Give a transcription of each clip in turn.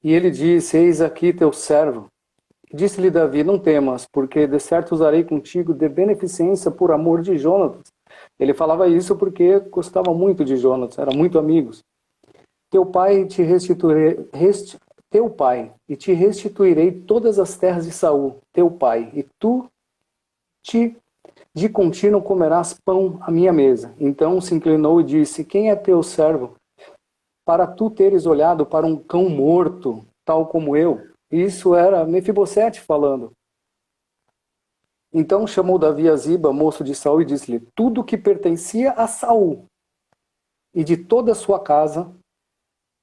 E ele disse, eis aqui teu servo. Disse-lhe Davi, não temas, porque de certo usarei contigo de beneficência por amor de Jonatas. Ele falava isso porque gostava muito de Jonatas, eram muito amigos. Teu pai te restituirei, teu pai, e te restituirei todas as terras de Saul, teu pai, e tu te de contínuo comerás pão à minha mesa. Então se inclinou e disse, quem é teu servo, para tu teres olhado para um cão morto, tal como eu? Isso era Mefibosete falando. Então chamou Davi a Ziba, moço de Saul, e disse-lhe, tudo que pertencia a Saul e de toda a sua casa,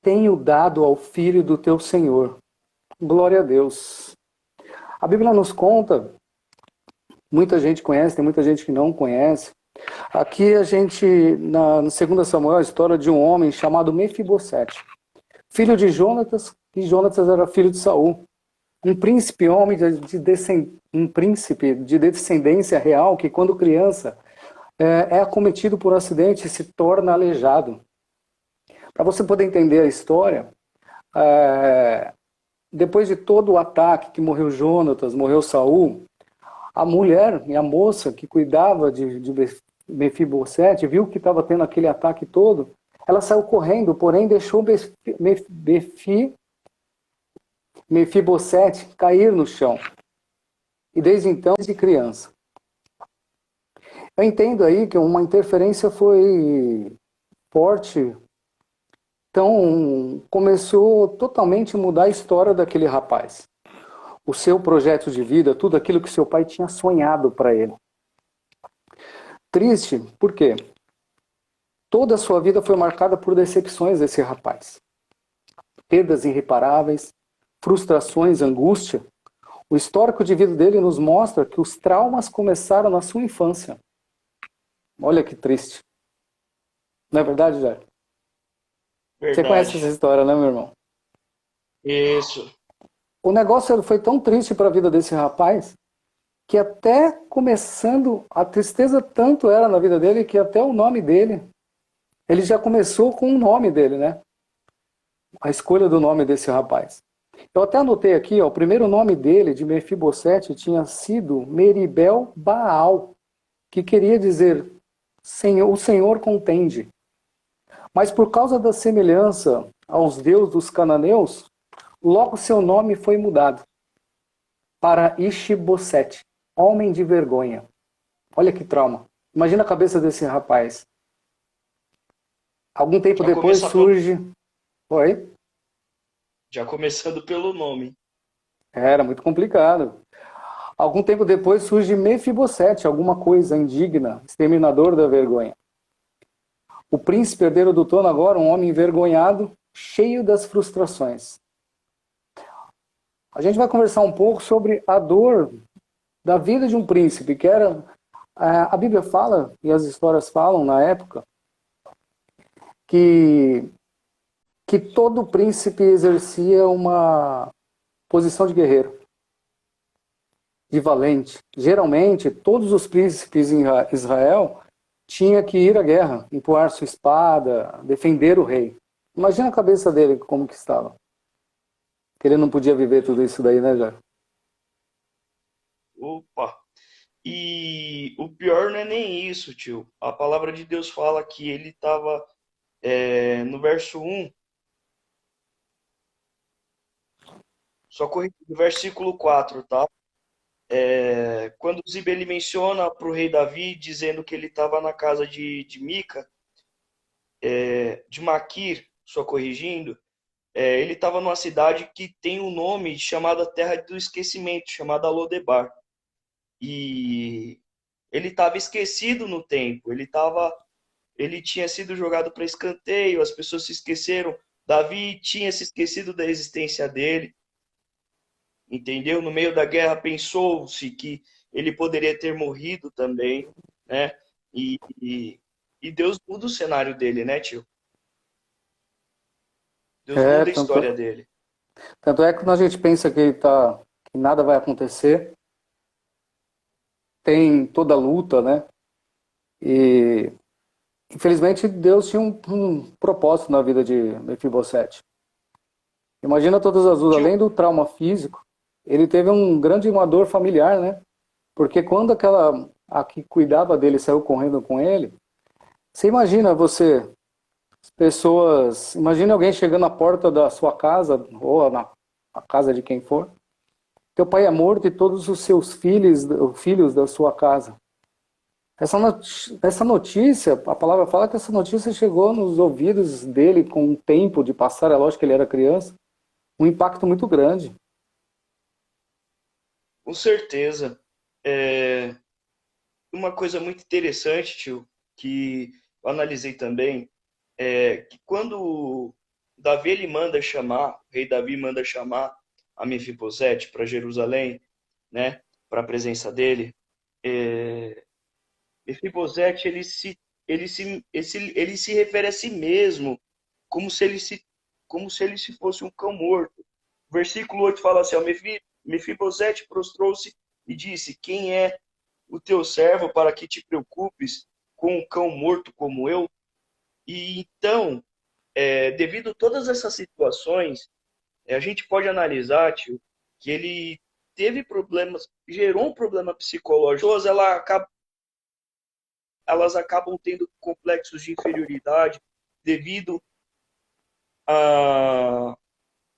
tenho dado ao filho do teu senhor. Glória a Deus. A Bíblia nos conta, muita gente conhece, tem muita gente que não conhece. Aqui a gente, no 2 Samuel, a história de um homem chamado Mefibosete, filho de Jonatas, e Jonatas era filho de Saul. Um príncipe, um príncipe de descendência real, que quando criança é acometido por um acidente e se torna aleijado. Para você poder entender a história, depois de todo o ataque que morreu Jonatas, morreu Saul, a mulher e a moça que cuidava de Mefibosete viu que estava tendo aquele ataque todo, ela saiu correndo, porém deixou Mefibosete cair no chão. E desde então, desde criança. Eu entendo aí que uma interferência foi forte. Então, começou totalmente a mudar a história daquele rapaz. O seu projeto de vida, tudo aquilo que seu pai tinha sonhado para ele. Triste, por quê? Toda a sua vida foi marcada por decepções desse rapaz. Perdas irreparáveis, frustrações, angústia. O histórico de vida dele nos mostra que os traumas começaram na sua infância. Olha que triste. Não é verdade, Jair? Você conhece essa Verdade. história, né, meu irmão? Isso. O negócio foi tão triste para a vida desse rapaz que até começando, a tristeza tanto era na vida dele que até o nome dele, ele já começou com o nome dele, né? A escolha do nome desse rapaz. Eu até anotei aqui, ó, o primeiro nome dele, de Mefibosete, tinha sido Meribel Baal, que queria dizer Senhor, o Senhor contende. Mas por causa da semelhança aos deuses dos cananeus, logo seu nome foi mudado para Ishibosete, homem de vergonha. Olha que trauma. Imagina a cabeça desse rapaz. Algum tempo Já depois começar pelo, surge... Oi? já começando pelo nome. Era muito complicado. Algum tempo depois surge Mefibosete, alguma coisa indigna, exterminador da vergonha. O príncipe herdeiro do trono agora, um homem envergonhado, cheio das frustrações. A gente vai conversar um pouco sobre a dor da vida de um príncipe, que era... A Bíblia fala, e as histórias falam na época, que todo príncipe exercia uma posição de guerreiro, de valente. Geralmente, todos os príncipes em Israel tinham que ir à guerra, empuar sua espada, defender o rei. Imagina a cabeça dele como que estava. Que ele não podia viver tudo isso daí, né, Jair? Opa. E o pior não é nem isso, tio. A palavra de Deus fala que ele estava no verso 1, só corrigindo, no versículo 4, tá? Quando Ziba ele menciona para o rei Davi, dizendo que ele estava na casa de Mica, de Maquir, só corrigindo, ele estava numa cidade que tem um nome chamada Terra do Esquecimento, chamada Lodebar. E ele estava esquecido no tempo, ele tinha sido jogado para escanteio, as pessoas se esqueceram, Davi tinha se esquecido da existência dele, entendeu? No meio da guerra pensou-se que ele poderia ter morrido também, né? E Deus muda o cenário dele, né, tio? Deus É, muda a história dele. tanto é que quando a gente pensa que nada vai acontecer, tem toda a luta, né? E infelizmente Deus tinha um propósito na vida de Mefibosete. Imagina todas as duas, Tio, além do trauma físico, ele teve uma dor familiar, né? Porque quando a que cuidava dele saiu correndo com ele, você imagina imagina alguém chegando na porta da sua casa, ou na casa de quem for, teu pai é morto e todos os seus filhos da sua casa. Essa notícia, a palavra fala que essa notícia chegou nos ouvidos dele com um tempo de passar, é lógico que ele era criança, um impacto muito grande. com certeza. É, uma coisa muito interessante, tio, que eu analisei também, é que quando Davi ele manda chamar, o rei Davi manda chamar a Mefibosete para Jerusalém, né, para a presença dele, é, Mefibosete ele se refere a si mesmo como se ele se fosse um cão morto. O versículo 8 fala assim, ó, Mefibosete prostrou-se e disse: Quem é o teu servo para que te preocupes com um cão morto como eu? E então, devido a todas essas situações, a gente pode analisar, tio, que ele teve problemas, gerou um problema psicológico. As pessoas elas acabam tendo complexos de inferioridade devido a,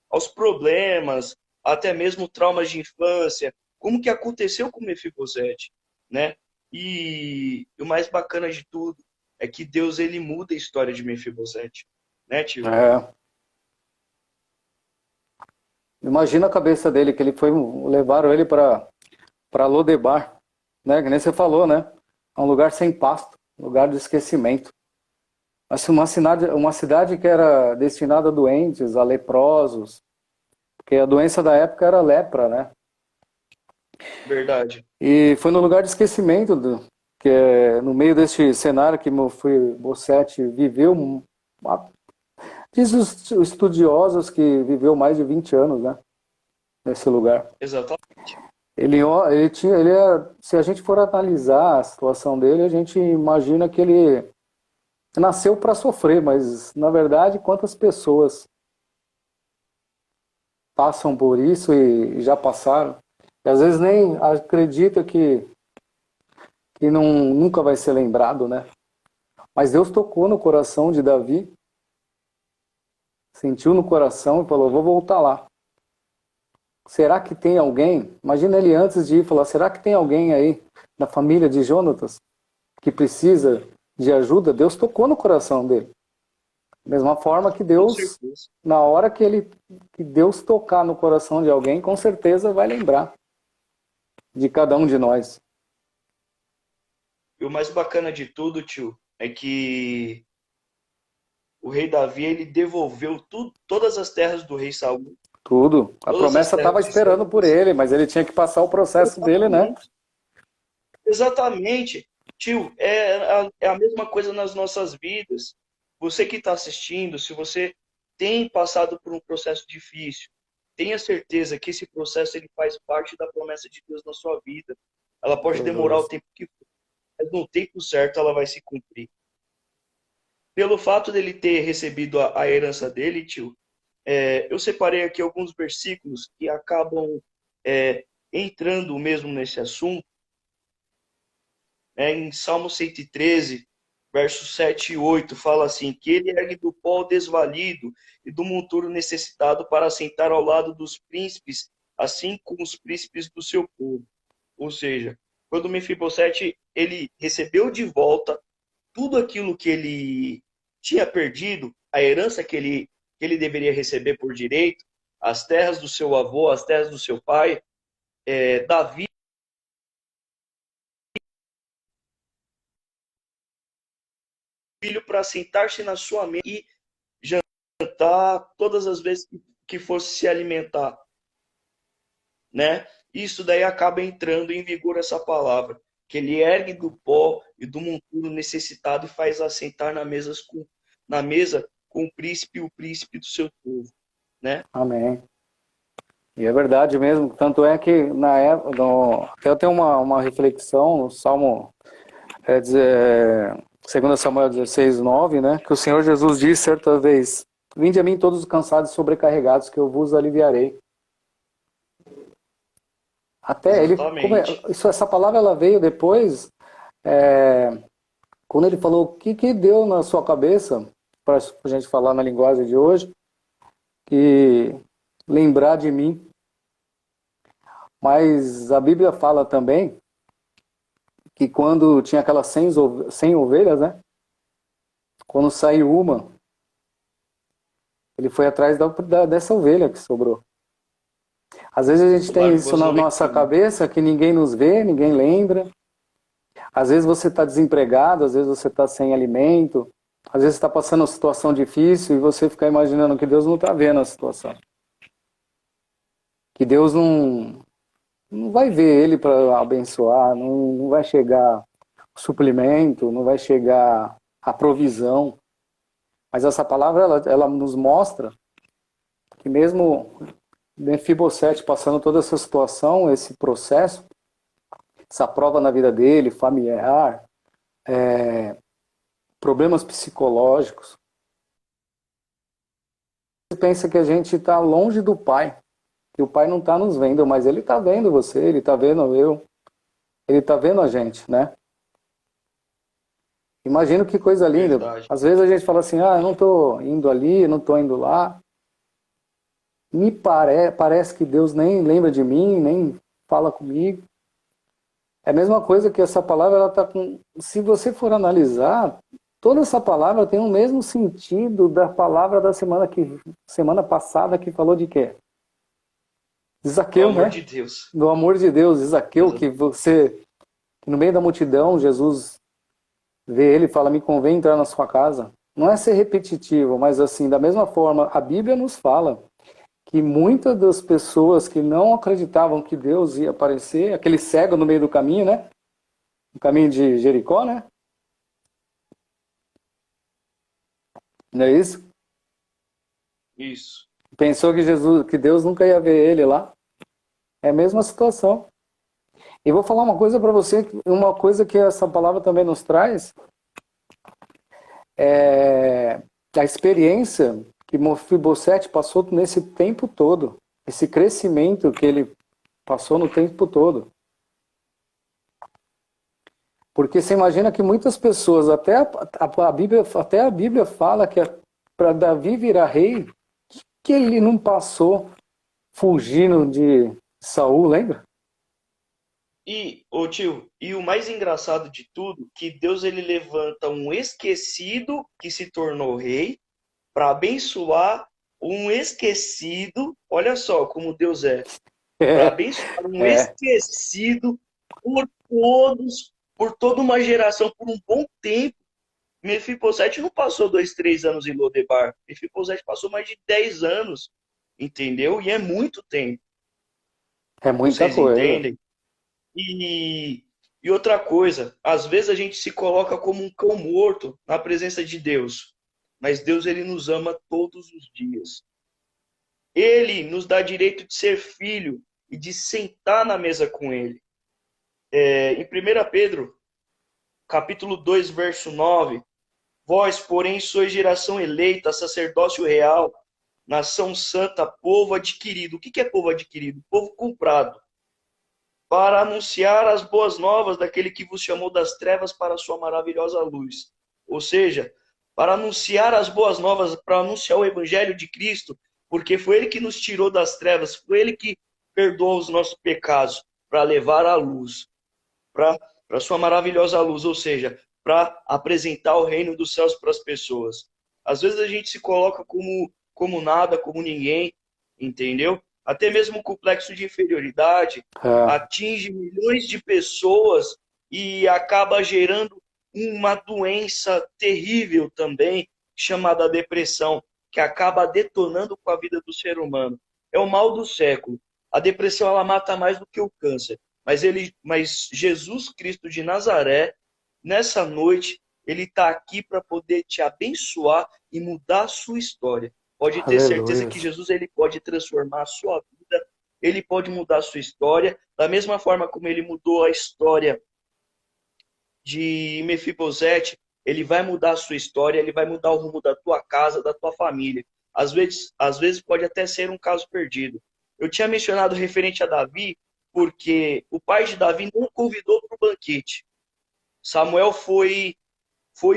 aos problemas, até mesmo traumas de infância, como que aconteceu com Mefibosete, né? E o mais bacana de tudo é que Deus ele muda a história de Mefibosete, né, tio? É, imagina a cabeça dele, que levaram ele para Lodebar, né? Que nem você falou, né? É um lugar sem pasto, lugar de esquecimento. Assim, uma cidade que era destinada a doentes, a leprosos, porque a doença da época era lepra, né? Verdade. E foi no lugar de esquecimento, que é no meio deste cenário que Mefibosete viveu, diz os estudiosos que viveu mais de 20 anos, né? Nesse lugar. Exatamente. Se a gente for analisar a situação dele, a gente imagina que ele nasceu para sofrer, mas na verdade, quantas pessoas passam por isso e já passaram, e às vezes nem acredita que nunca vai ser lembrado, né? Mas Deus tocou no coração de Davi, sentiu no coração e falou: vou voltar lá. Será que tem alguém? Imagina ele antes de ir falar: será que tem alguém aí da família de Jonatas que precisa de ajuda? Deus tocou no coração dele. Da mesma forma que Com Deus, certeza. na hora que Deus tocar no coração de alguém, com certeza vai lembrar de cada um de nós. E o mais bacana de tudo, tio, é que o rei Davi ele devolveu todas as terras do rei Saul, Tudo. A todas as promessa estava terras de Israel. esperando por ele, mas ele tinha que passar o processo dele, né? Exatamente. Exatamente. Tio, é a mesma coisa nas nossas vidas. Você que está assistindo, se você tem passado por um processo difícil, tenha certeza que esse processo ele faz parte da promessa de Deus na sua vida. Ela pode demorar o Jesus. tempo que for, mas no tempo certo ela vai se cumprir. Pelo fato dele ter recebido a herança dele, tio, eu separei aqui alguns versículos que acabam entrando mesmo nesse assunto. Em Salmo 113, versos 7 e 8, fala assim, que ele ergue do pó o desvalido e do monturo necessitado para sentar ao lado dos príncipes, assim como os príncipes do seu povo. Ou seja, quando Mefibosete ele recebeu de volta tudo aquilo que ele tinha perdido, a herança que ele deveria receber por direito, as terras do seu avô, as terras do seu pai, Davi filho para sentar-se na sua mesa e jantar todas as vezes que fosse se alimentar, né? Isso daí acaba entrando em vigor essa palavra, que ele ergue do pó e do monturo necessitado e faz assentar na mesa com o príncipe do seu povo, né? Amém. E é verdade mesmo. Tanto é que na época, eu tenho uma reflexão no Salmo 2 Samuel 16:9, né? Que o Senhor Jesus disse certa vez: Vinde a mim todos os cansados e sobrecarregados, que eu vos aliviarei. Até ele, Exatamente. essa palavra ela veio depois, quando ele falou o que deu na sua cabeça, para a gente falar na linguagem de hoje, que lembrar de mim. Mas a Bíblia fala também que quando tinha aquelas 100 ovelhas, né? Quando saiu uma, ele foi atrás dessa ovelha que sobrou. Às vezes a gente tem isso na nossa cabeça, que ninguém nos vê, ninguém lembra. Às vezes você está desempregado, às vezes você está sem alimento, às vezes está passando uma situação difícil e você fica imaginando que Deus não está vendo a situação. Que Deus não vai ver ele para abençoar, não vai chegar o suplemento, não vai chegar a provisão. Mas essa palavra, ela nos mostra que mesmo Mefibosete passando toda essa situação, esse processo, essa prova na vida dele, familiar, problemas psicológicos, você pensa que a gente está longe do Pai, que o Pai não está nos vendo, mas Ele está vendo você, Ele está vendo eu, Ele está vendo a gente, né? Imagina que coisa linda. Verdade. Às vezes a gente fala assim, eu não estou indo ali, não estou indo lá. Parece que Deus nem lembra de mim, nem fala comigo. É a mesma coisa que essa palavra, ela tá com... Se você for analisar, toda essa palavra tem o mesmo sentido da palavra da semana passada que falou de quê? De Zaqueu, Do amor né? de Deus. Do amor de Deus, de Zaqueu, que no meio da multidão, Jesus vê ele e fala, me convém entrar na sua casa. Não é ser repetitivo, mas assim, da mesma forma, a Bíblia nos fala que muitas das pessoas que não acreditavam que Deus ia aparecer, aquele cego no meio do caminho, né? No caminho de Jericó, né? Não é isso? Isso. Pensou que Deus nunca ia ver ele lá. É a mesma situação. E vou falar uma coisa para você, uma coisa que essa palavra também nos traz, é a experiência que Mefibosete passou nesse tempo todo, esse crescimento que ele passou no tempo todo. Porque você imagina que muitas pessoas, até a Bíblia fala que para Davi virar rei, que ele não passou fugindo de Saul, lembra? Ô tio, e o mais engraçado de tudo, que Deus ele levanta um esquecido que se tornou rei para abençoar um esquecido. Olha só como Deus é. Para abençoar um esquecido por todos, por toda uma geração, por um bom tempo. Mefibosete não passou 2, 3 anos em Lodebar. Mefibosete passou mais de 10 anos, entendeu? E é muito tempo. É muita Vocês coisa. entendem? E outra coisa, às vezes a gente se coloca como um cão morto na presença de Deus. Mas Deus, ele nos ama todos os dias. Ele nos dá direito de ser filho e de sentar na mesa com ele. Em 1 Pedro, capítulo 2, verso 9, vós, porém, sois geração eleita, sacerdócio real, nação santa, povo adquirido. O que é povo adquirido? Povo comprado. Para anunciar as boas novas daquele que vos chamou das trevas para a sua maravilhosa luz. Ou seja, para anunciar as boas novas, para anunciar o evangelho de Cristo, porque foi ele que nos tirou das trevas, foi ele que perdoou os nossos pecados, para levar a luz, para a sua maravilhosa luz, ou seja, para apresentar o reino dos céus para as pessoas. Às vezes a gente se coloca como nada, como ninguém, entendeu? Até mesmo o complexo de inferioridade atinge milhões de pessoas e acaba gerando uma doença terrível também, chamada depressão, que acaba detonando com a vida do ser humano. É o mal do século. A depressão, ela mata mais do que o câncer. Mas Jesus Cristo de Nazaré, nessa noite, ele está aqui para poder te abençoar e mudar a sua história. Pode ter certeza que Jesus, ele pode transformar a sua vida, ele pode mudar a sua história, da mesma forma como ele mudou a história de Mefibosete, ele vai mudar a sua história, ele vai mudar o rumo da tua casa, da tua família. às vezes pode até ser um caso perdido. Eu tinha mencionado referente a Davi, porque o pai de Davi não o convidou para o banquete. Samuel foi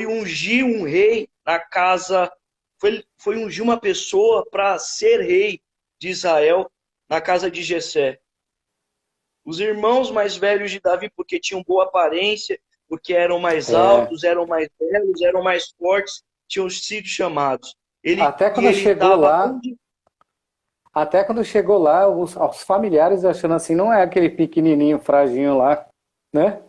ungir um rei na casa, foi ungir uma pessoa para ser rei de Israel na casa de Jessé. Os irmãos mais velhos de Davi, porque tinham boa aparência, porque eram mais É, altos, eram mais belos, eram mais fortes, tinham sido chamados. até E quando ele chegou estava lá, onde? até quando chegou lá, os familiares achando assim, não é aquele pequenininho, frágil lá, né?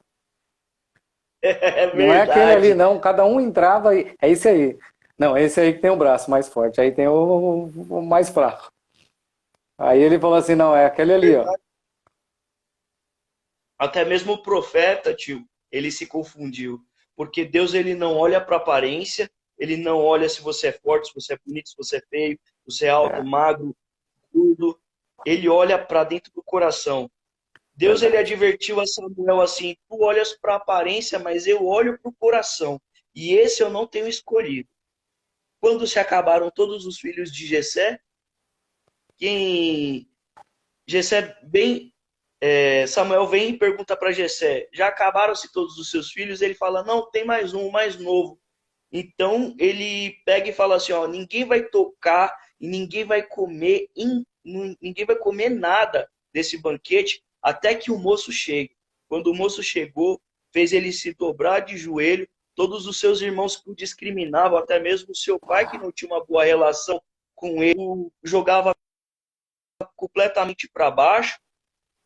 É Não é aquele ali, verdade. não. Cada um entrava e é esse aí. Não, esse aí que tem o braço mais forte, aí tem o mais fraco. Aí ele falou assim, não, é aquele ali, ó. Até mesmo o profeta, tio, ele se confundiu. Porque Deus ele não olha para aparência, ele não olha se você é forte, se você é bonito, se você é feio, se você é alto, É, magro, tudo. Ele olha para dentro do coração. Deus ele verdade. advertiu a Samuel assim: tu olhas para a aparência, mas eu olho para o coração. E esse eu não tenho escolhido. Quando se acabaram todos os filhos de Jessé, quem Jessé bem Samuel vem e pergunta para Jessé: já acabaram-se todos os seus filhos? Ele fala: não, tem mais um, mais novo. Então ele pega e fala assim: ó, ninguém vai tocar e ninguém vai comer, ninguém vai comer nada desse banquete até que o moço chegue. Quando o moço chegou, fez ele se dobrar de joelho. Todos os seus irmãos que o discriminavam, até mesmo o seu pai, que não tinha uma boa relação com ele, o jogava completamente para baixo.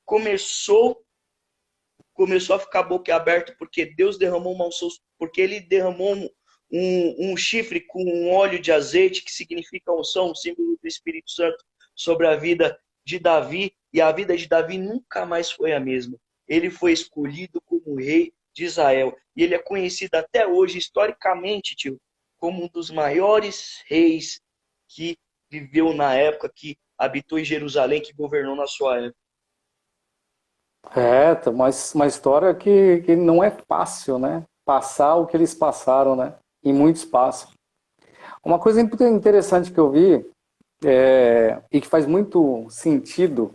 Começou começou a ficar boquiaberto porque Deus derramou uma unção, porque ele derramou um chifre com um óleo de azeite, que significa unção, um símbolo do Espírito Santo, sobre a vida de Davi, e a vida de Davi nunca mais foi a mesma. Ele foi escolhido como rei de Israel, e ele é conhecido até hoje, historicamente, tio, como um dos maiores reis que viveu na época, que habitou em Jerusalém, que governou na sua época. É, tá, mas uma história que não é fácil, né? Passar o que eles passaram, né? E muitos passam. Uma coisa interessante que eu vi, e que faz muito sentido,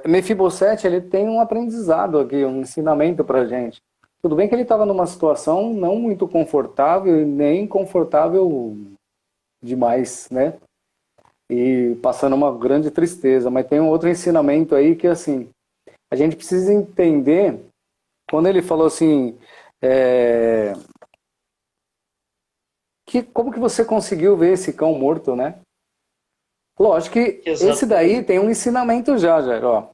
Mefibosete, ele tem um aprendizado aqui, um ensinamento pra gente. Tudo bem que ele estava numa situação não muito confortável e nem confortável demais, né? E passando uma grande tristeza. Mas tem um outro ensinamento aí que, assim, a gente precisa entender, quando ele falou assim, é, que como que você conseguiu ver esse cão morto, né? Lógico que esse daí Exatamente. tem um ensinamento já, ó,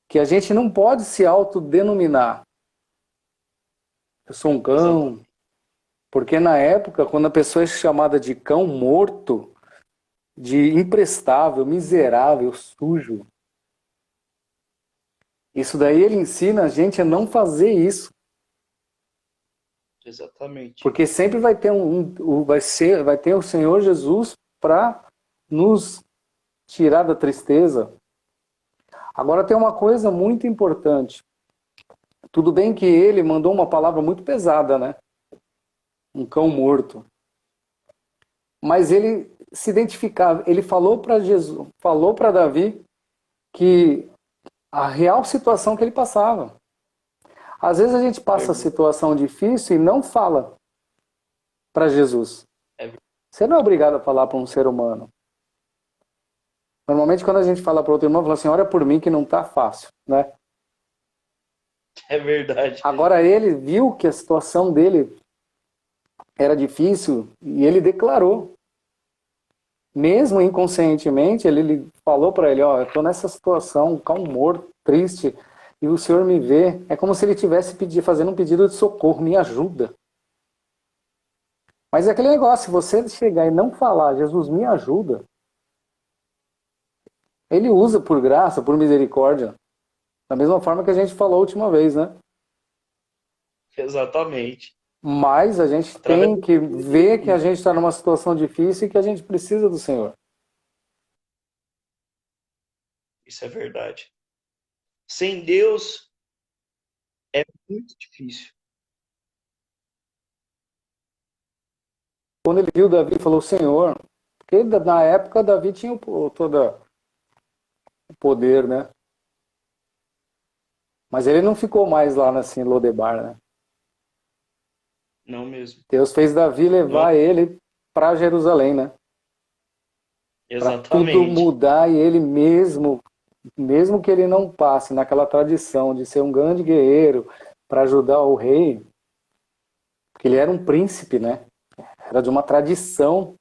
que a gente não pode se autodenominar. Eu sou um cão, Exatamente. porque na época, quando a pessoa é chamada de cão morto, de imprestável, miserável, sujo, isso daí ele ensina a gente a não fazer isso. Exatamente. Porque sempre vai ter vai ter o Senhor Jesus para nos tirar da tristeza. Agora tem uma coisa muito importante. Tudo bem que ele mandou uma palavra muito pesada, né? Um cão morto. Mas ele se identificava, ele falou para Jesus, falou para Davi que a real situação que ele passava. Às vezes a gente passa Verdade. situação difícil e não fala para Jesus. É, Você não é obrigado a falar para um ser humano. Normalmente, quando a gente fala para outro irmão, fala assim: ora por mim que não está fácil, né? é verdade. Agora ele viu que a situação dele era difícil e ele declarou. Mesmo inconscientemente, ele falou para ele: ó, eu estou nessa situação, um cão morto, triste, e o Senhor me vê. É como se ele estivesse fazendo um pedido de socorro, me ajuda. Mas é aquele negócio, se você chegar e não falar, Jesus me ajuda, ele usa por graça, por misericórdia. Da mesma forma que a gente falou a última vez, né? Exatamente. Mas a gente Através tem do que poder do ver que a Espírito. gente está numa situação difícil e que a gente precisa do Senhor. Isso é verdade. Sem Deus é muito difícil. quando ele viu Davi, falou, Senhor, porque na época Davi tinha todo o poder, né? Mas ele não ficou mais lá assim, em Lodebar, né? Não mesmo. Deus fez Davi Não, levar ele para Jerusalém, né? Para tudo exatamente. mudar e ele mesmo que ele não passe naquela tradição de ser um grande guerreiro para ajudar o rei, porque ele era um príncipe, né? Era de uma tradição,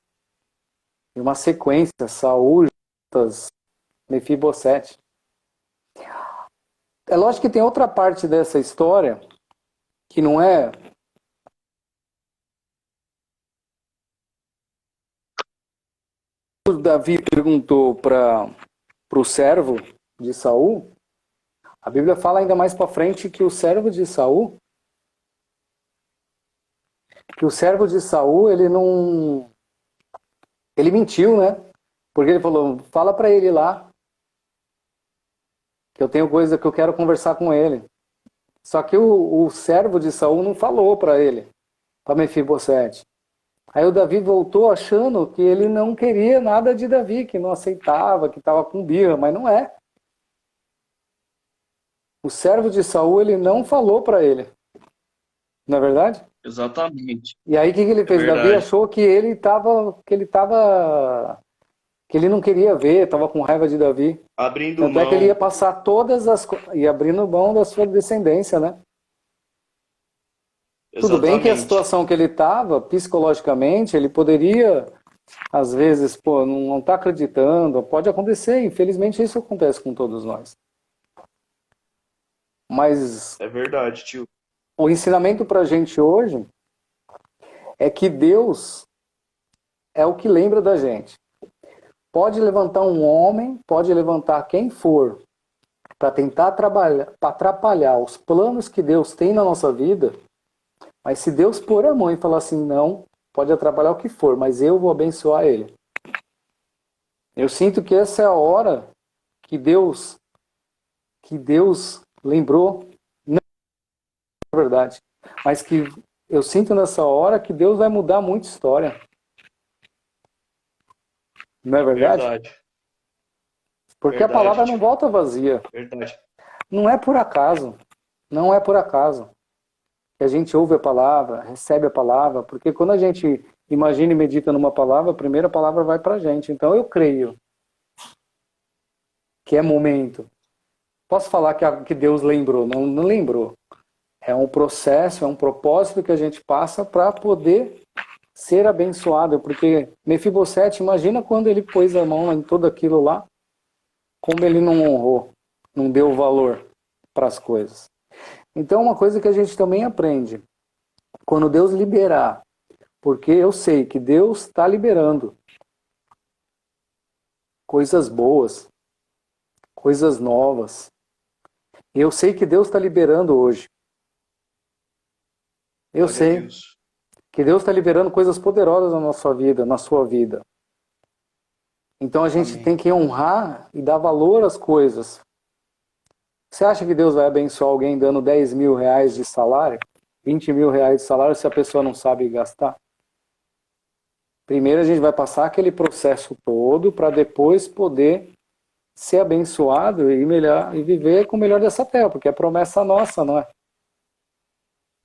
de uma sequência, Saul, Jonatas, Mefibosete. É lógico que tem outra parte dessa história que não é. O Davi perguntou para o servo de Saul. A Bíblia fala ainda mais para frente que o servo de Saul, ele não, ele mentiu, né? Porque ele falou, fala para ele lá que eu tenho coisa que eu quero conversar com ele. Só que o servo de Saul não falou para ele, para Mefibosete. Aí o Davi voltou achando que ele não queria nada de Davi, que não aceitava, que estava com birra, mas não é. O servo de Saul, ele não falou para ele. Não é verdade? Exatamente. E aí o que ele É fez? Davi verdade. achou que ele não queria ver, estava com raiva de Davi. Abrindo Tanto é que ele mão. ia passar todas as e abrindo mão da sua descendência, né? Tudo bem que a Exatamente. situação que ele estava, psicologicamente, ele poderia, às vezes, pô, não tá acreditando, pode acontecer, infelizmente isso acontece com todos nós. Mas É verdade, tio. o ensinamento para a gente hoje é que Deus é o que lembra da gente. Pode levantar um homem, pode levantar quem for, para tentar atrapalhar os planos que Deus tem na nossa vida, mas se Deus pôr a mão e falar assim, não, pode atrapalhar o que for, mas eu vou abençoar ele. Eu sinto que essa é a hora que Deus lembrou, não é verdade, mas que eu sinto nessa hora que Deus vai mudar muita história. Não é É verdade? verdade. Porque a Verdade, palavra não tio. volta vazia. Verdade. Não é por acaso. Não é por acaso que a gente ouve a palavra, recebe a palavra, porque quando a gente imagina e medita numa palavra, a primeira palavra vai para a gente. Então eu creio que é momento. Posso falar que Deus lembrou? Não, não lembrou. É um processo, é um propósito que a gente passa para poder ser abençoado. Porque Mefibosete, imagina quando ele pôs a mão em tudo aquilo lá, como ele não honrou, não deu valor para as coisas. Então, uma coisa que a gente também aprende, quando Deus liberar, porque eu sei que Deus está liberando coisas boas, coisas novas. E eu sei que Deus está liberando hoje. Eu Glória a sei Deus. que Deus está liberando coisas poderosas na nossa vida, na sua vida. Então a gente Amém. tem que honrar e dar valor às coisas. Você acha que Deus vai abençoar alguém dando 10 mil reais de salário? 20 mil reais de salário se a pessoa não sabe gastar? Primeiro a gente vai passar aquele processo todo para depois poder ser abençoado e melhor e viver com o melhor dessa terra, porque é promessa nossa, não é?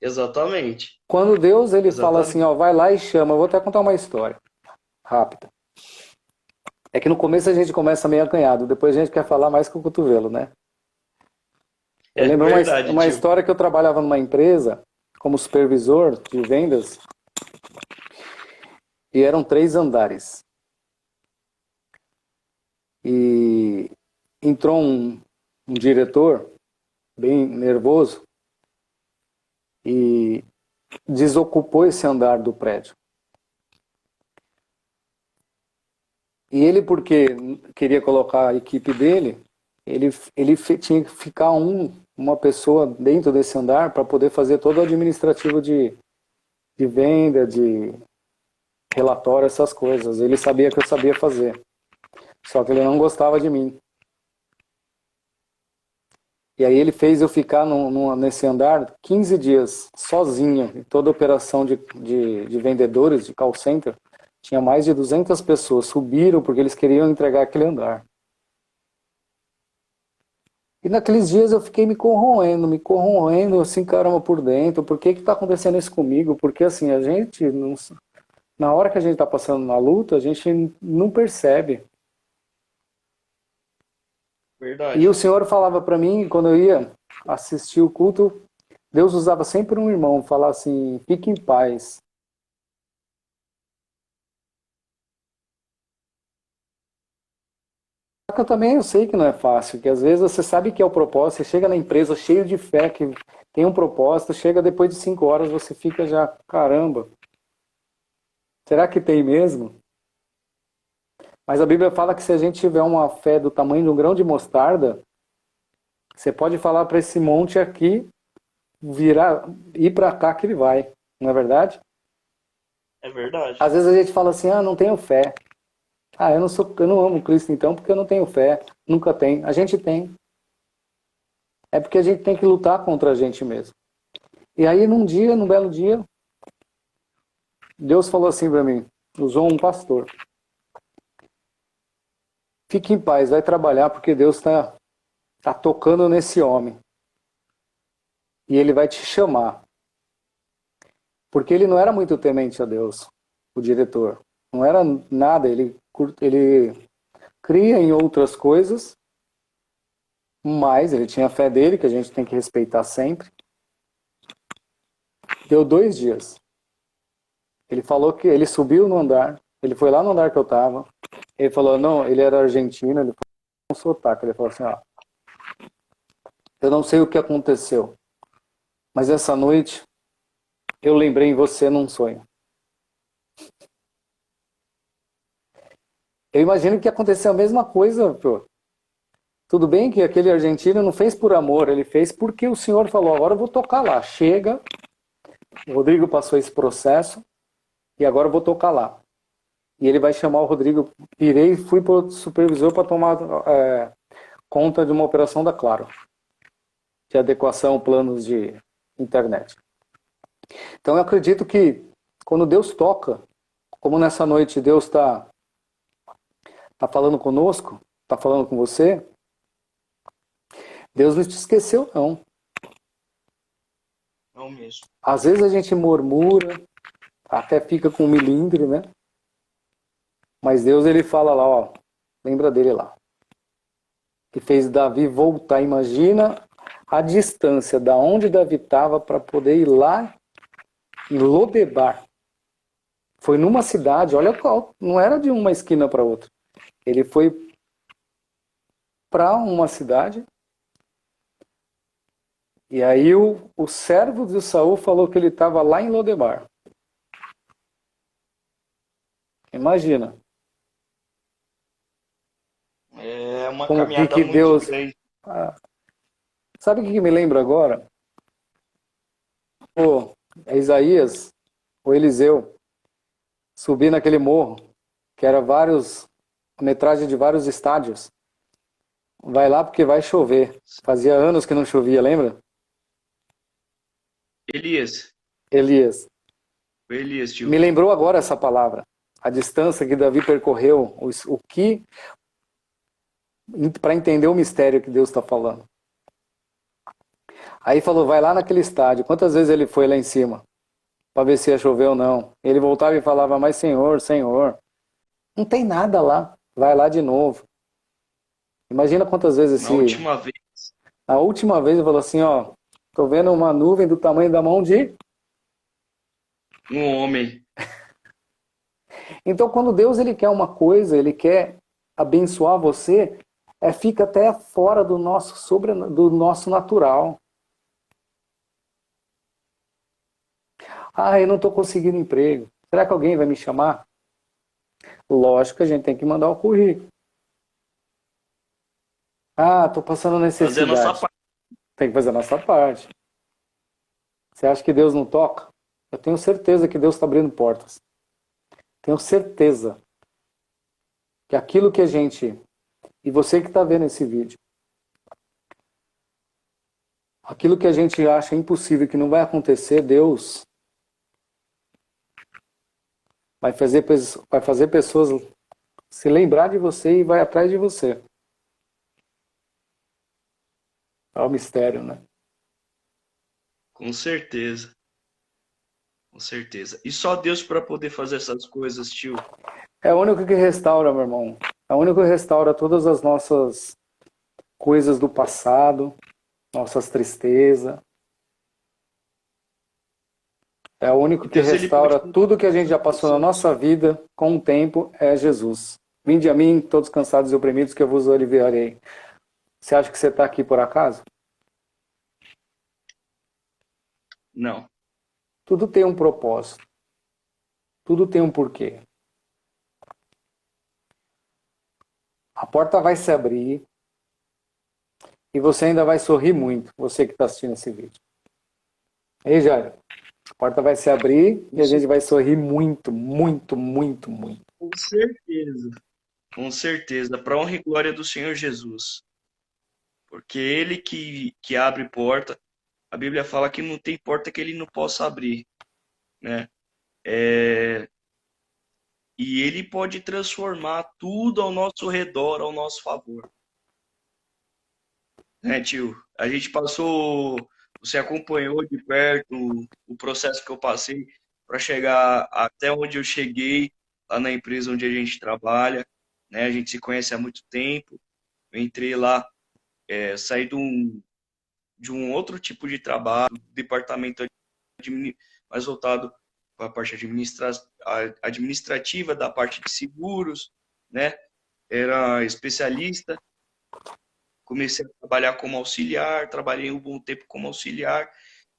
Exatamente. Quando Deus ele fala assim, Exatamente. ó, vai lá e chama, eu vou até contar uma história rápida. É que no começo a gente começa meio acanhado, depois a gente quer falar mais com o cotovelo, né? Eu É lembro verdade, uma tio. história que eu trabalhava numa empresa como supervisor de vendas e eram 3 andares. E entrou um diretor bem nervoso e desocupou esse andar do prédio. E ele, porque queria colocar a equipe dele, tinha que ficar uma pessoa dentro desse andar para poder fazer todo o administrativo de venda, de relatório, essas coisas. Ele sabia que eu sabia fazer. Só que ele não gostava de mim. E aí ele fez eu ficar nesse andar 15 dias, sozinho, em toda a operação de vendedores, de call center. Tinha mais de 200 pessoas, subiram porque eles queriam entregar aquele andar. E naqueles dias eu fiquei me corroendo, assim, caramba, por dentro. Por que está acontecendo isso comigo? Porque, assim, a gente, na hora que a gente está passando na luta, a gente não percebe. E Verdade. o Senhor falava para mim, quando eu ia assistir o culto, Deus usava sempre um irmão, falar assim, fique em paz. Só que eu sei que não é fácil, que às vezes você sabe que é o propósito, você chega na empresa cheio de fé, que tem um propósito, chega depois de 5 horas, você fica já, caramba, será que tem mesmo? Mas a Bíblia fala que se a gente tiver uma fé do tamanho de um grão de mostarda, você pode falar para esse monte aqui, virar, ir para cá que ele vai, não é verdade? É verdade. Às vezes a gente fala assim, não tenho fé. Eu não amo Cristo então porque eu não tenho fé. Nunca tem. A gente tem. É porque a gente tem que lutar contra a gente mesmo. E aí num belo dia, Deus falou assim para mim, usou um pastor. Fique em paz, vai trabalhar porque Deus tá tocando nesse homem. E ele vai te chamar. Porque ele não era muito temente a Deus, o diretor. Não era nada, ele cria em outras coisas, mas ele tinha a fé dele, que a gente tem que respeitar sempre. Deu 2 dias. Ele falou que ele subiu no andar, ele foi lá no andar que eu tava, ele falou, não, ele era argentino, ele falou com sotaque, ele falou assim, eu não sei o que aconteceu, mas essa noite eu lembrei em você num sonho. Eu imagino que aconteceu a mesma coisa, pô. Tudo bem que aquele argentino não fez por amor, ele fez porque o Senhor falou, agora eu vou tocar lá. Chega, o Rodrigo passou esse processo e agora eu vou tocar lá. E ele vai chamar o Rodrigo, fui para o supervisor para tomar conta de uma operação da Claro, de adequação, planos de internet. Então eu acredito que quando Deus toca, como nessa noite Deus está falando conosco, está falando com você, Deus não te esqueceu, não. Não mesmo. Às vezes a gente murmura, até fica com um milindre, né? Mas Deus, ele fala lá, lembra dele lá. Que fez Davi voltar. Imagina a distância da onde Davi estava para poder ir lá em Lodebar. Foi numa cidade, olha qual, não era de uma esquina para outra. Ele foi para uma cidade. E aí o servo de Saul falou que ele estava lá em Lodebar. Imagina. É uma Como caminhada que muito Deus... grande. Sabe o que me lembra agora? É Isaías, o Eliseu, subir naquele morro, que era a metragem de vários estádios. Vai lá porque vai chover. Fazia anos que não chovia, lembra? Elias. Elias. Elias, tio. Me lembrou agora essa palavra. A distância que Davi percorreu, o que, para entender o mistério que Deus está falando. Aí falou, vai lá naquele estádio. Quantas vezes ele foi lá em cima? Para ver se ia chover ou não. Ele voltava e falava, mas Senhor, Senhor, não tem nada lá. Vai lá de novo. Imagina quantas vezes Na última vez. A última vez ele falou assim, tô vendo uma nuvem do tamanho da mão de... Um homem. Então quando Deus ele quer uma coisa, ele quer abençoar você, fica até fora do nosso natural. Eu não estou conseguindo emprego. Será que alguém vai me chamar? Lógico que a gente tem que mandar o currículo. Estou passando necessidade. Fazer a nossa parte. Tem que fazer a nossa parte. Você acha que Deus não toca? Eu tenho certeza que Deus está abrindo portas. Tenho certeza que aquilo que a gente... E você que está vendo esse vídeo, Aquilo que a gente acha impossível, que não vai acontecer, Deus vai fazer pessoas se lembrar de você e vai atrás de você. É o mistério, né? Com certeza, com certeza. E só Deus para poder fazer essas coisas, tio. É o único que restaura, meu irmão. É o único que restaura todas as nossas coisas do passado, nossas tristezas. É o único E que Deus, ele pode restaura fazer tudo que a gente todas já as passou na pessoas. nossa vida com o tempo, é Jesus. Vinde a mim, todos cansados e oprimidos, que eu vos aliviarei. Você acha que você está aqui por acaso? Não. Tudo tem um propósito. Tudo tem um porquê. A porta vai se abrir e você ainda vai sorrir muito, você que está assistindo esse vídeo. Ei, Jair, a porta vai se abrir e a gente vai sorrir muito, muito, muito, muito. Com certeza. Com certeza. Para honra e glória do Senhor Jesus. Porque ele que abre porta. A Bíblia fala que não tem porta que ele não possa abrir, né? E ele pode transformar tudo ao nosso redor, ao nosso favor. Né, tio? A gente passou, você acompanhou de perto o processo que eu passei para chegar até onde eu cheguei, lá na empresa onde a gente trabalha, né? A gente se conhece há muito tempo. Eu entrei lá, saí de um outro tipo de trabalho, departamento mais voltado para a parte administrativa, da parte de seguros, né? Era especialista, comecei a trabalhar como auxiliar, trabalhei um bom tempo como auxiliar,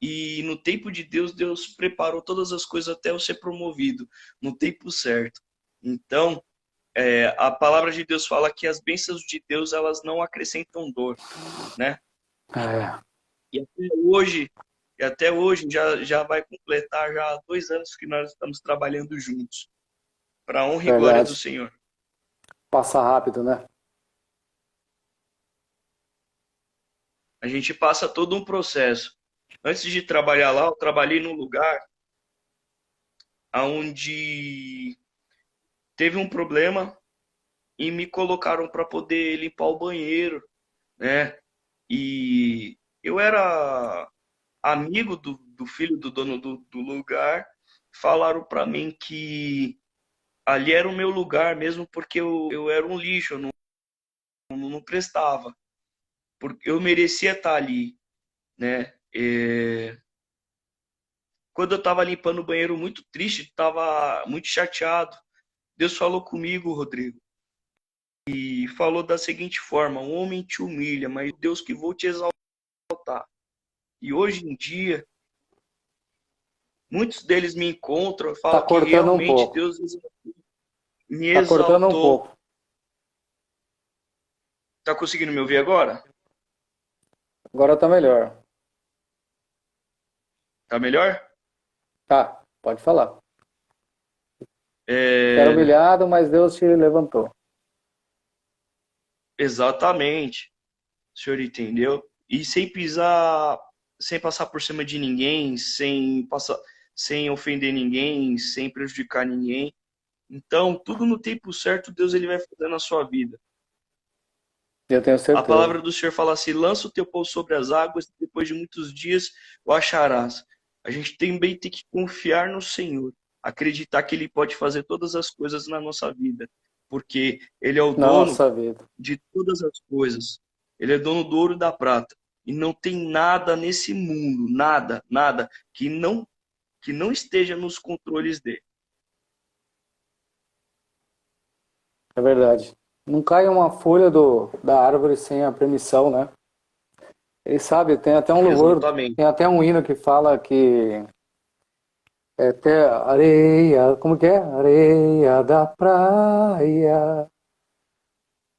e no tempo de Deus, Deus preparou todas as coisas até eu ser promovido, no tempo certo. Então, a palavra de Deus fala que as bênçãos de Deus, elas não acrescentam dor, né? É, E até hoje já vai completar já 2 anos que nós estamos trabalhando juntos, para a honra e glória do verdade. Senhor. Passa rápido, né? A gente passa todo um processo. Antes de trabalhar lá, eu trabalhei num lugar onde teve um problema e me colocaram para poder limpar o banheiro, né? E eu era amigo do filho do dono do lugar. Falaram para mim que ali era o meu lugar mesmo porque eu era um lixo, eu não prestava. Porque eu merecia estar ali, né? Quando eu estava limpando o banheiro muito triste, estava muito chateado, Deus falou comigo, Rodrigo, e falou da seguinte forma: um homem te humilha, mas Deus que vou te exaltar. E hoje em dia, muitos deles me encontram e Tá falam que cortando um realmente pouco. Deus me Tá cortando um exaltou. pouco. Tá conseguindo me ouvir agora? Agora tá melhor. Tá melhor? Tá, pode falar. Você era É, humilhado, mas Deus te levantou. exatamente. O senhor entendeu? E sem pisar, sem passar por cima de ninguém, sem ofender ninguém, sem prejudicar ninguém. Então, tudo no tempo certo, Deus ele vai fazer na sua vida. Eu tenho A certeza. palavra do Senhor fala assim: lança o teu povo sobre as águas, depois de muitos dias o acharás. A gente também tem que confiar no Senhor, acreditar que Ele pode fazer todas as coisas na nossa vida, porque Ele é o Na dono nossa vida. de todas as coisas. Ele é dono do ouro e da prata. E não tem nada nesse mundo, nada, nada, que não esteja nos controles dele. É verdade. Não cai uma folha da árvore sem a permissão, né? Ele sabe, tem até um louvor, Exatamente. tem até um hino que fala que é até areia, como que é? Areia da praia,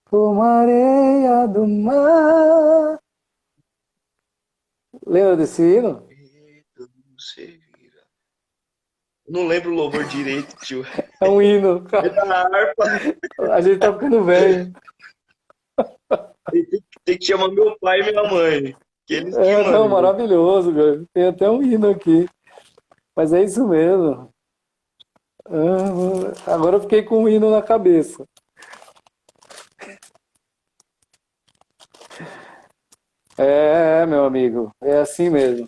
como areia do mar. Lembra desse hino? Você vira. Não lembro o louvor direito, tio. É um hino. É da harpa. A gente tá ficando velho. Tem que chamar meu pai e minha mãe. Aqueles que, É, não, mano, maravilhoso, cara. Tem até um hino aqui. Mas é isso mesmo. Agora eu fiquei com um hino na cabeça. Meu amigo, é assim mesmo.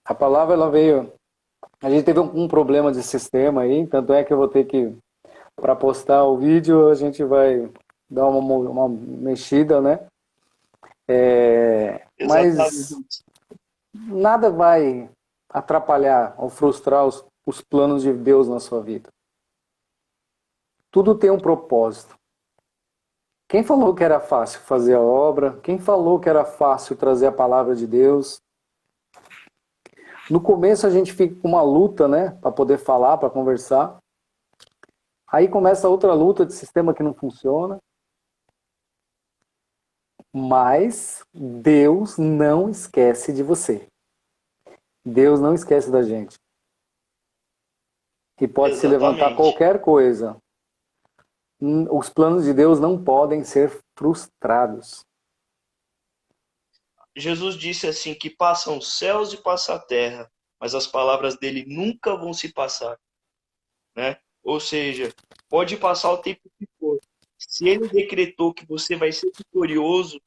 A palavra ela veio. A gente teve um problema de sistema aí, tanto é que eu vou ter que, para postar o vídeo, a gente vai dar uma mexida, né? Mas exatamente. nada vai atrapalhar ou frustrar os planos de Deus na sua vida. Tudo tem um propósito. Quem falou que era fácil fazer a obra? Quem falou que era fácil trazer a palavra de Deus? No começo a gente fica com uma luta, né, para poder falar, para conversar. Aí começa outra luta de sistema que não funciona. Mas Deus não esquece de você. Deus não esquece da gente. E pode se levantar Exatamente. qualquer coisa. Os planos de Deus não podem ser frustrados. Jesus disse assim que passam os céus e passa a terra, mas as palavras dele nunca vão se passar, né? Ou seja, pode passar o tempo que for. Se ele decretou que você vai ser vitorioso,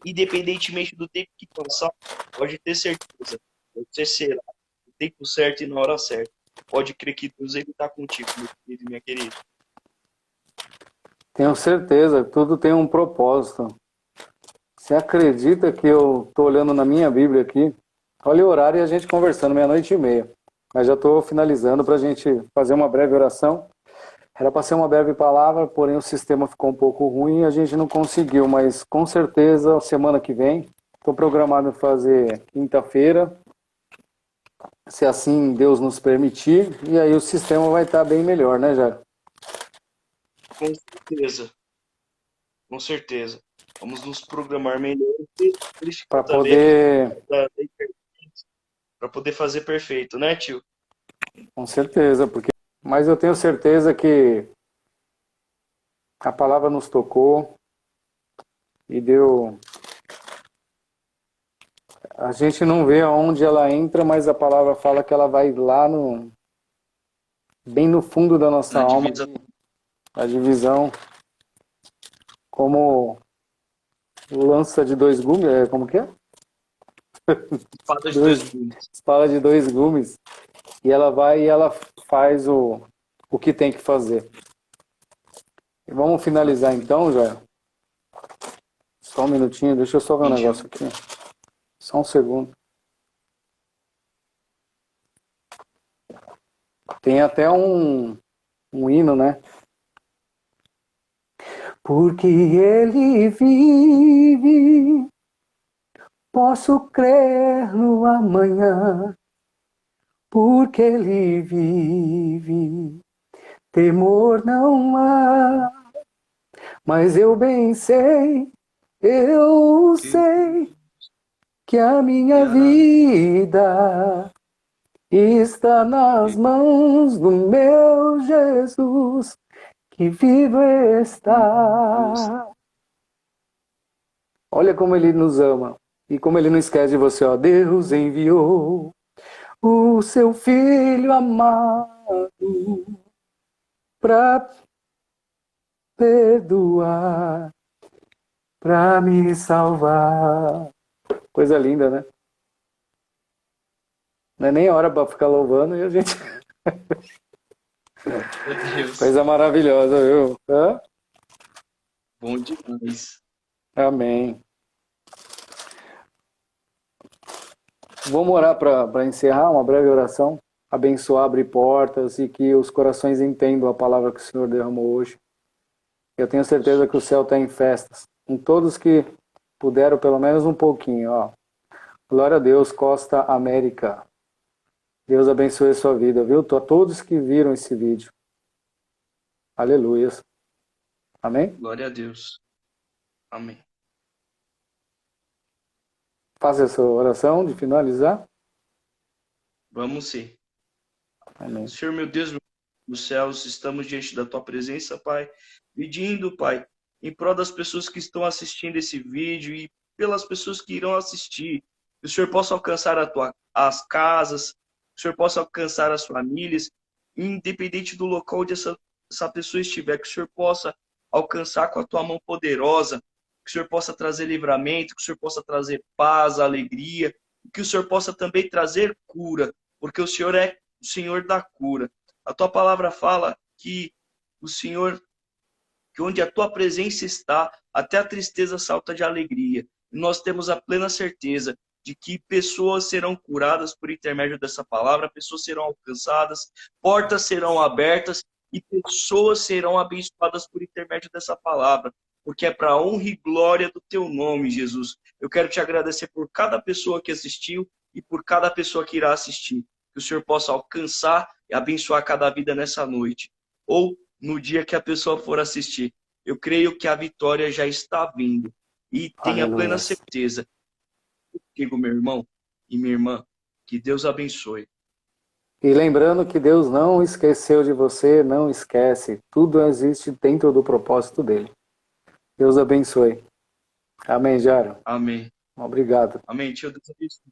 independentemente do tempo que passar, pode ter certeza, você será no tempo certo e na hora certa. Pode crer que Deus ele está contigo, meu querido e minha querida. Tenho certeza, tudo tem um propósito. Você acredita que eu estou olhando na minha Bíblia aqui? Olha o horário e a gente conversando, 00:30. Mas já estou finalizando para a gente fazer uma breve oração. Era para ser uma breve palavra, porém o sistema ficou um pouco ruim e a gente não conseguiu. Mas com certeza, semana que vem, estou programado fazer quinta-feira, se assim Deus nos permitir. E aí o sistema vai estar bem melhor, né, Jair? Com certeza, com certeza. Vamos nos programar melhor Para verificar também poder, para poder fazer perfeito, né, tio? com certeza, porque. Mas eu tenho certeza que a palavra nos tocou e deu. A gente não vê aonde ela entra, mas a palavra fala que ela vai lá no bem no fundo da nossa Na alma, divisa a divisão, como lança de dois gumes, como que é? espada de dois Dois, gumes. espada de dois gumes, e ela vai e ela faz o que tem que fazer. E vamos finalizar então, já. Só um minutinho, deixa eu só ver um Sim, negócio tio. aqui. Só um segundo. Tem até um hino, né? Porque ele vive, posso crer no amanhã. Porque ele vive, temor não há. Mas eu sei que a minha vida está nas mãos do meu Jesus, que vivo está. Olha como ele nos ama e como ele não esquece de você, ó. Deus enviou o seu filho amado para perdoar, para me salvar. Coisa linda, né? Não é nem hora para ficar louvando e a gente. Meu Deus. Coisa maravilhosa, viu? Hã? Bom demais. Amém. Vamos orar para encerrar, uma breve oração. Abençoar, abrir portas e que os corações entendam a palavra que o Senhor derramou hoje. Eu tenho certeza que o céu está em festas. Com todos que puderam, pelo menos um pouquinho. Ó. Glória a Deus, Costa América. Deus abençoe a sua vida, viu? A todos que viram esse vídeo. Aleluias. Amém? Glória a Deus. Amém. Faça essa oração de finalizar. Vamos sim. Amém. Senhor, meu Deus, dos céus, estamos diante da tua presença, Pai, pedindo, Pai, em prol das pessoas que estão assistindo esse vídeo e pelas pessoas que irão assistir. Que o Senhor possa alcançar as casas, que o Senhor possa alcançar as famílias, independente do local onde essa pessoa estiver, que o Senhor possa alcançar com a tua mão poderosa, que o Senhor possa trazer livramento, que o Senhor possa trazer paz, alegria, que o Senhor possa também trazer cura, porque o Senhor é o Senhor da cura. A tua palavra fala que o Senhor, que onde a tua presença está, até a tristeza salta de alegria. E nós temos a plena certeza de que pessoas serão curadas por intermédio dessa palavra, pessoas serão alcançadas, portas serão abertas e pessoas serão abençoadas por intermédio dessa palavra, porque é para a honra e glória do teu nome, Jesus. Eu quero te agradecer por cada pessoa que assistiu e por cada pessoa que irá assistir. Que o Senhor possa alcançar e abençoar cada vida nessa noite. Ou no dia que a pessoa for assistir. Eu creio que a vitória já está vindo. E tenha plena Aleluia. certeza. Digo, meu irmão e minha irmã, que Deus abençoe. E lembrando que Deus não esqueceu de você, não esquece. Tudo existe dentro do propósito dele. Deus abençoe. Amém, Jairo. Amém. Obrigado. Amém. Tio, Deus abençoe.